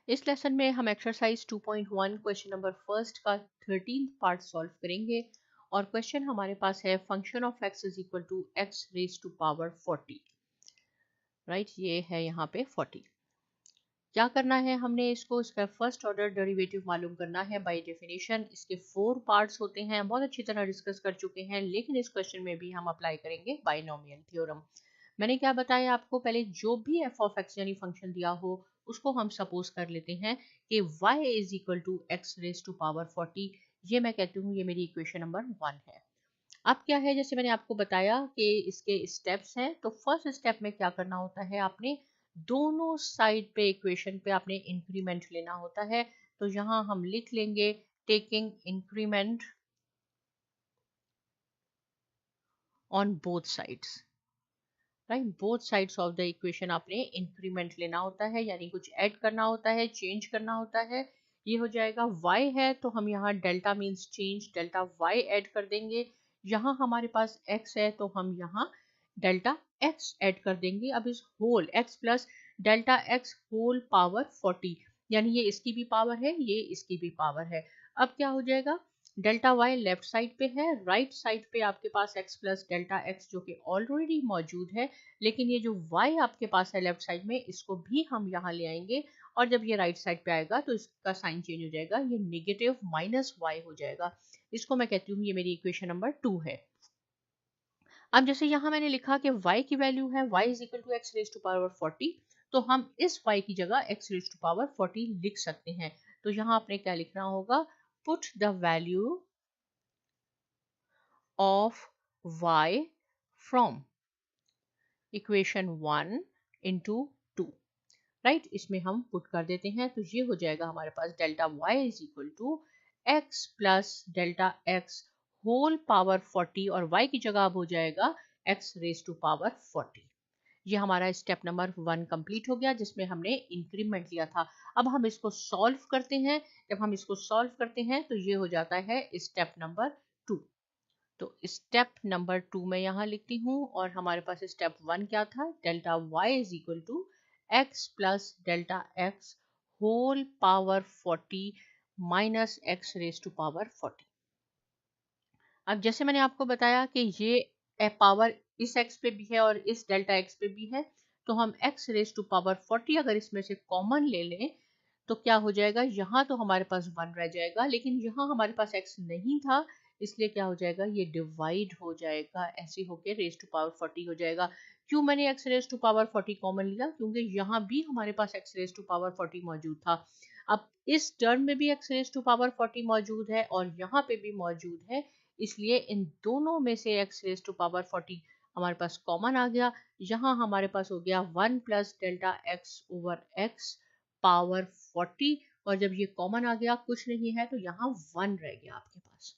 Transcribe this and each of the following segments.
इस लेसन में हम एक्सरसाइज 2.1 क्वेश्चन नंबर फर्स्ट का 13th पार्ट सॉल्व करेंगे और क्वेश्चन हमारे पास है function of x is equal to x raise to power 40। Right, ये है यहाँ पे 40। क्या करना है, हमने इसका फर्स्ट ऑर्डर डेरिवेटिव मालूम करना है बाय डेफिनेशन। इसके 4 पार्ट्स होते हैं, बहुत अच्छी तरह डिस्कस कर चुके हैं, लेकिन इस क्वेश्चन में भी हम अप्लाई करेंगे बाइनोमियल थ्योरम। मैंने क्या बताया आपको, पहले जो भी एफ ऑफ एक्स यानी फंक्शन दिया हो उसको हम सपोज कर लेते हैं कि y is equal to x raise to power 40। ये मैं कहती हूँ ये मेरी इक्वेशन नंबर 1 है। अब क्या है, जैसे मैंने आपको बताया कि इसके स्टेप्स हैं, तो फर्स्ट स्टेप में क्या करना होता है, आपने दोनों साइड पे इक्वेशन पे आपने इंक्रीमेंट लेना होता है। तो यहाँ हम लिख लेंगे taking increment on both sides. Right, both sides of the equation आपने इंक्रीमेंट लेना होता है, यानी कुछ ऐड करना होता है, चेंज करना होता है। ये हो जाएगा y है तो हम यहाँ delta means change, delta y add कर देंगे। यहाँ हमारे पास x है तो हम यहाँ डेल्टा x ऐड कर देंगे। अब इस whole x plus delta x whole power 40, यानी ये इसकी भी पावर है, ये इसकी भी पावर है। अब क्या हो जाएगा, डेल्टा y लेफ्ट साइड पे है, राइट साइड पे आपके पास x प्लस डेल्टा x जो कि ऑलरेडी मौजूद है, लेकिन ये जो y आपके पास है लेफ्ट साइड में, इसको भी हम यहाँ ले आएंगे और जब ये राइट साइड पे आएगा तो इसका साइन चेंज हो जाएगा, ये नेगेटिव माइनस y हो जाएगा। इसको मैं कहती हूँ ये मेरी इक्वेशन नंबर 2 है। अब जैसे यहाँ मैंने लिखा कि y की वैल्यू है y is equal to x raise to power 40, तो हम इस y की जगह x रेज टू पावर 40 लिख सकते हैं। तो यहाँ आपने क्या लिखना होगा, put the value of y from equation 1 into 2। Right, इसमें हम पुट कर देते हैं तो ये हो जाएगा हमारे पास delta y is equal to x plus delta x whole power 40 और y की जगह अब हो जाएगा x रेज टू पावर 40। ये हमारा स्टेप नंबर 1 कंप्लीट हो गया जिसमें हमने इंक्रीमेंट लिया था। अब हम इसको सॉल्व करते हैं। जब हम इसको सॉल्व करते हैं तो ये हो जाता है स्टेप नंबर 2। तो स्टेप नंबर 2 में यहाँ लिखती हूँ और हमारे पास स्टेप 1 क्या था, delta y is equal to x plus delta x whole power 40 minus x raise to power 40। अब जैसे मैंने आपको बताया कि ये पावर इस x पे भी है और इस डेल्टा x पे भी है, तो हम x रेज टू पावर 40 अगर इसमें से कॉमन ले लें तो क्या हो जाएगा, यहाँ तो हमारे पास 1 रह जाएगा, लेकिन यहाँ हमारे पास x नहीं था, इसलिए क्या हो जाएगा, ये डिवाइड हो जाएगा, ऐसे होके रेज टू पावर 40 हो जाएगा। क्यों मैंने x raise to power 40 common लिया, क्योंकि यहाँ भी हमारे पास x रेज टू पावर 40 मौजूद था। अब इस टर्म में भी x रेज टू पावर 40 मौजूद है और यहाँ पे भी मौजूद है, इसलिए इन दोनों में से x रेज टू पावर 40 हमारे पास कॉमन आ गया। यहाँ हमारे पास हो गया 1 plus delta x over x power 40, और जब ये कॉमन आ गया कुछ नहीं है तो यहाँ 1 रह गया आपके पास।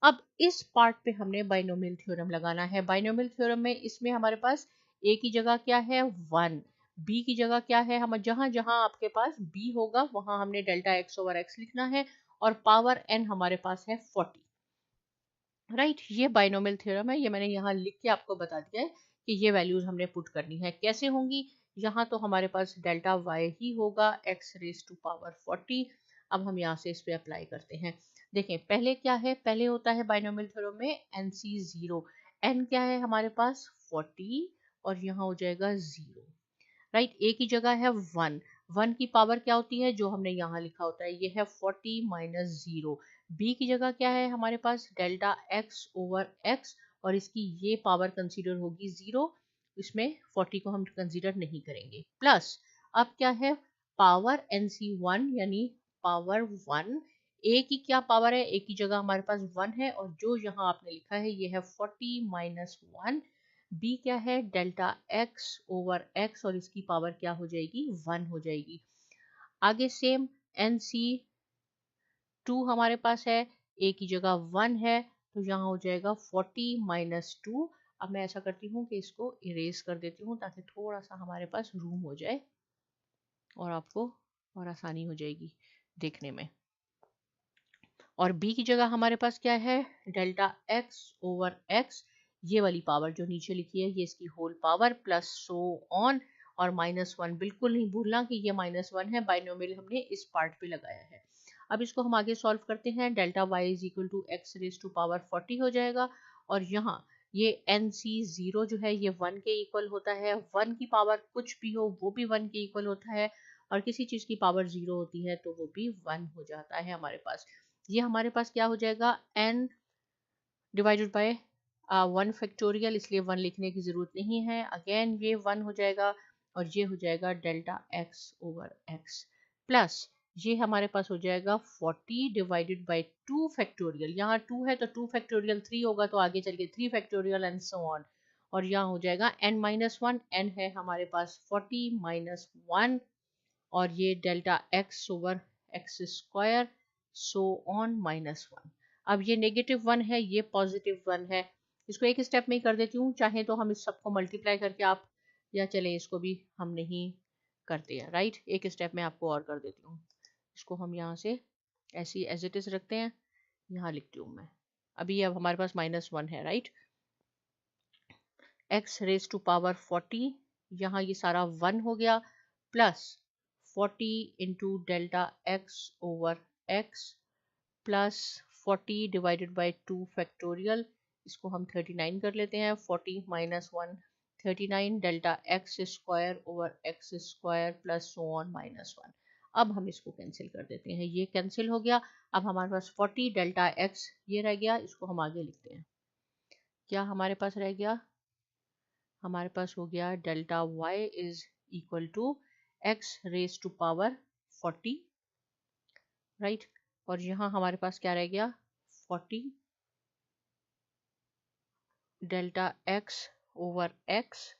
अब इस पार्ट पे हमने बाइनोमियल थ्योरम लगाना है। बाइनोमियल थ्योरम में इसमें हमारे पास a की जगह क्या है 1, b की जगह क्या है, हम जहां जहां आपके पास b होगा वहां हमने डेल्टा x ओवर x लिखना है और पावर n हमारे पास है 40। राइट, ये बाइनोमियल थ्योरम है, ये मैंने यहाँ लिख के आपको बता दिया है कि ये वैल्यूज हमने पुट करनी है। कैसे होंगी, यहाँ तो हमारे पास डेल्टा y ही होगा x रेज टू पावर 40। अब हम यहाँ से इस पे अप्लाई करते हैं। देखें पहले क्या है, पहले होता है बाइनोमियल थ्योरम में NC0, n क्या है हमारे पास 40 और यहाँ हो जाएगा 0। राइट, a की जगह है 1, 1 की पावर क्या होती है जो हमने यहाँ लिखा होता है, ये है 40 माइनस 0। b की जगह क्या है हमारे पास डेल्टा x ओवर x और इसकी ये पावर कंसीडर होगी 0, इसमें 40 को हम कंसीडर नहीं करेंगे। प्लस अब क्या है, पावर NC1 यानी पावर 1। a की क्या पावर है, a की जगह हमारे पास 1 है और जो यहाँ आपने लिखा है ये है 40 माइनस 1। b क्या है, डेल्टा x ओवर x और इसकी पावर क्या हो जाएगी 1 हो जाएगी। आगे सेम NC2 हमारे पास है, a की जगह 1 है तो यहाँ हो जाएगा 40 माइनस 2। अब मैं ऐसा करती हूँ कि इसको इरेज कर देती हूँ ताकि थोड़ा सा हमारे पास रूम हो जाए और आपको और आसानी हो जाएगी देखने में। और b की जगह हमारे पास क्या है, डेल्टा x ओवर x, ये वाली पावर जो नीचे लिखी है ये इसकी whole power plus so on, और -1 बिल्कुल नहीं भूलना कि ये -1 है, बाइनोमियल हमने इस पार्ट पे लगाया है। अब इसको हम आगे सॉल्व करते हैं। Delta y is equal to x raise to power 40 हो जाएगा, और यहाँ ये NC0 जो है ये 1 के इक्वल होता है। 1 की पावर कुछ भी हो वो भी 1 के इक्वल होता है, और किसी चीज़ की पावर 0 होती है तो वो भी 1 हो जाता है हमारे पास। ये हमारे पास क्या हो जाएगा, n डिवाइडेड बाय 1 फैक्टोरियल, इसलिए 1 लिखने की ज़रूरत नहीं है। अगेन ये 1 हो जाएगा, और ये हो जाएगा delta x over x, plus ये हमारे पास हो जाएगा 40 डिवाइडेड बाय 2 फैक्टोरियल। यहाँ 2 है तो 2 फैक्टोरियल 3 होगा, तो आगे चल के 3 फैक्टोरियल एंड सो ऑन। और यहाँ हो जाएगा n-1, n है हमारे पास 40 माइनस 1, और ये delta x over x square so on -1। अब ये -1 है, ये +1 है। इसको एक स्टेप में ही कर देती हूँ, चाहे तो हम इस सबको मल्टीप्लाई करके आप, या चले इसको भी हम नहीं करते हैं, राइट। एक स्टेप में आपको और कर देती हूँ। इसको हम यहाँ से ऐसी एज इट इज रखते हैं, यहाँ लिखती हूँ मैं। अभी अब हमारे पास -1 है, right. x raise to power 40, यहाँ ये सारा 1 हो गया, plus 40 into delta x over x, plus 40 divided by 2 factorial, इसको हम 39 कर लेते हैं। 40 minus 1 39, delta x square over x square plus so on -1। अब हम इसको कैंसिल कर देते हैं, ये कैंसिल हो गया। अब हमारे पास 40 डेल्टा x ये रह गया, इसको हम आगे लिखते हैं। क्या हमारे पास रह गया, हमारे पास हो गया delta y is equal to x raise to power 40, right. और यहाँ हमारे पास क्या रह गया, 40 delta x over x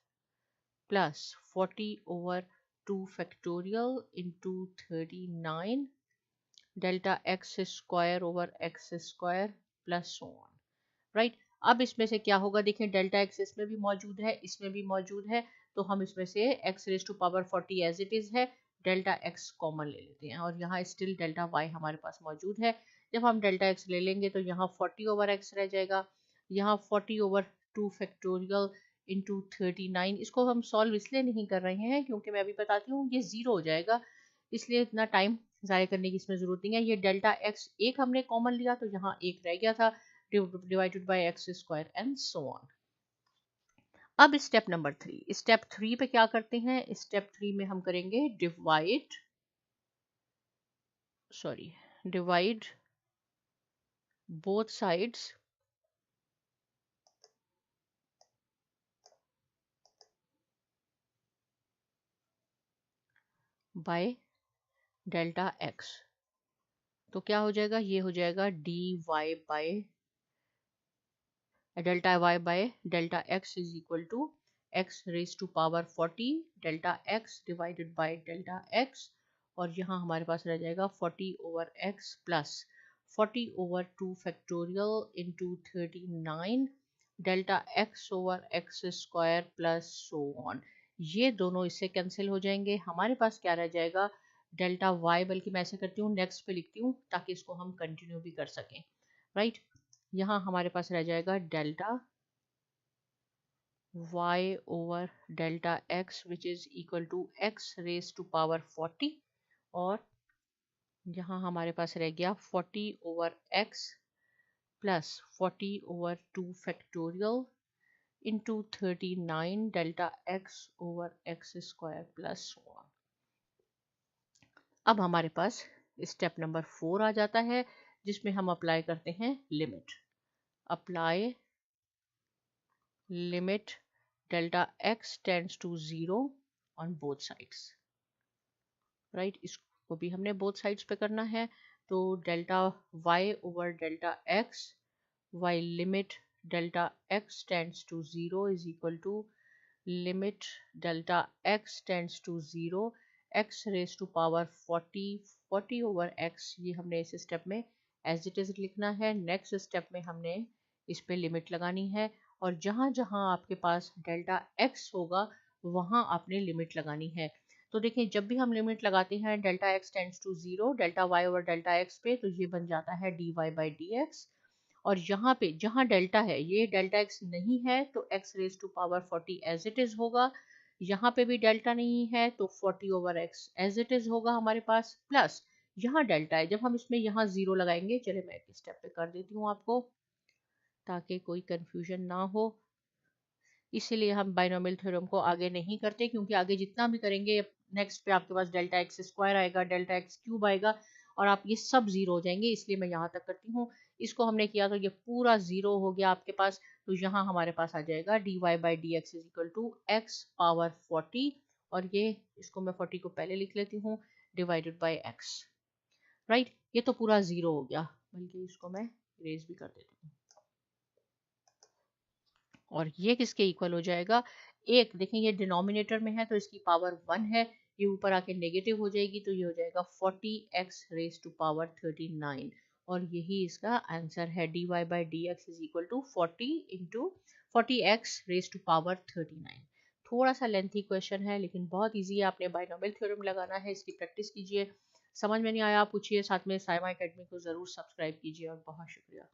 plus 40 over 2 factorial into 39 delta x square over x square plus so on, right. अब इसमें से क्या होगा, देखें डेल्टा x इसमें भी मौजूद है, इसमें भी मौजूद है, तो हम इसमें से x raise to power 40 as it is है, डेल्टा x कॉमन ले लेते हैं, और यहाँ स्टिल डेल्टा y हमारे पास मौजूद है। जब हम डेल्टा x ले लेंगे तो यहाँ 40 ओवर x रह जाएगा, यहाँ 40 ओवर 2 फैक्टोरियल इंटू 39। इसको हम सॉल्व इसलिए नहीं कर रहे हैं क्योंकि मैं अभी बताती हूँ ये 0 हो जाएगा, इसलिए इतना टाइम ज़ाया करने की इसमें ज़रूरत नहीं है। ये डेल्टा x एक हमने कॉमन लिया तो यहाँ एक रह गया था, divided by x square and so on. अब स्टेप नंबर 3, स्टेप 3 पे क्या करते हैं, स्टेप 3 में हम करेंगे divide both sides by delta x। तो क्या हो जाएगा, ये हो जाएगा dy by delta y by delta x is equal to x raise to power 40 delta x divided by delta x, और यहाँ हमारे पास रह जाएगा 40 over x plus 40 over 2 factorial into 39 delta x over x square plus so on. ये दोनों इससे cancel हो जाएंगे, हमारे पास क्या रह जाएगा, डेल्टा y, बल्कि मैं ऐसे करती हूँ नेक्स्ट पे लिखती हूँ ताकि इसको हम कंटिन्यू भी कर सकें, राइट। यहाँ हमारे पास रह जाएगा delta y over delta x which is equal to x raise to power 40, और यहाँ हमारे पास रह गया 40 over x plus 40 over 2 factorial into 39 delta x over x square plus 1। अब हमारे पास स्टेप नंबर 4 आ जाता है, जिसमें हम अप्लाई करते हैं limit. Apply limit delta x tends to 0 on both sides, right. इसको भी हमने बोथ साइड्स पे करना है, तो delta y over delta x, y limit delta x tends to 0 is equal to limit delta x tends to 0 x raise to power 40 over x, ये हमने इस स्टेप में एज इट इज लिखना है। नेक्स्ट स्टेप में हमने इस पे लिमिट लगानी है, और जहाँ जहाँ आपके पास डेल्टा x होगा वहाँ आपने लिमिट लगानी है। तो देखिए जब भी हम लिमिट लगाते हैं delta x tends to 0 delta y over delta x पे, तो ये बन जाता है dy बाई dx, और यहाँ पे जहाँ डेल्टा है ये डेल्टा x नहीं है तो x raise to power 40 as it is होगा, यहाँ पे भी डेल्टा नहीं है तो 40/x एज इट इज होगा हमारे पास, प्लस यहाँ डेल्टा है। जब हम इसमें यहाँ 0 लगाएंगे, चले मैं एक स्टेप पे कर देती हूँ आपको ताकि कोई कंफ्यूजन ना हो। इसीलिए हम बाइनोमियल थ्योरम को आगे नहीं करते, क्योंकि आगे जितना भी करेंगे नेक्स्ट पे आपके पास डेल्टा एक्स स्क्वायर आएगा, डेल्टा एक्स क्यूब आएगा और आप ये सब जीरो हो जाएंगे। इसलिए मैं यहाँ तक करती हूँ। इसको हमने किया तो ये पूरा जीरो हो गया आपके पास। तो यहाँ हमारे पास आ जाएगा dy/dx is equal to x power 40, और ये इसको मैं 40 को पहले लिख लेती हूँ, डिवाइडेड बाई एक्स। राइट, ये तो पूरा जीरो हो गया, बल्कि इसको मैं इरेज भी कर देती हूँ। और ये किसके इक्वल हो जाएगा, एक देखें ये डिनोमिनेटर में है तो इसकी पावर 1 है, ये ऊपर आके नेगेटिव हो जाएगी तो ये हो जाएगा 40x रेज टू पावर 39, और यही इसका आंसर है। dy/dx is equal to 40 into 40x raise to power 39। थोड़ा सा लेंथी क्वेश्चन है लेकिन बहुत इजी है। आपने बाइनोमियल थ्योरम लगाना है, इसकी प्रैक्टिस कीजिए। समझ में नहीं आया पूछिए, साथ में साइमा एकेडमी को ज़रूर सब्सक्राइब कीजिए, और बहुत शुक्रिया।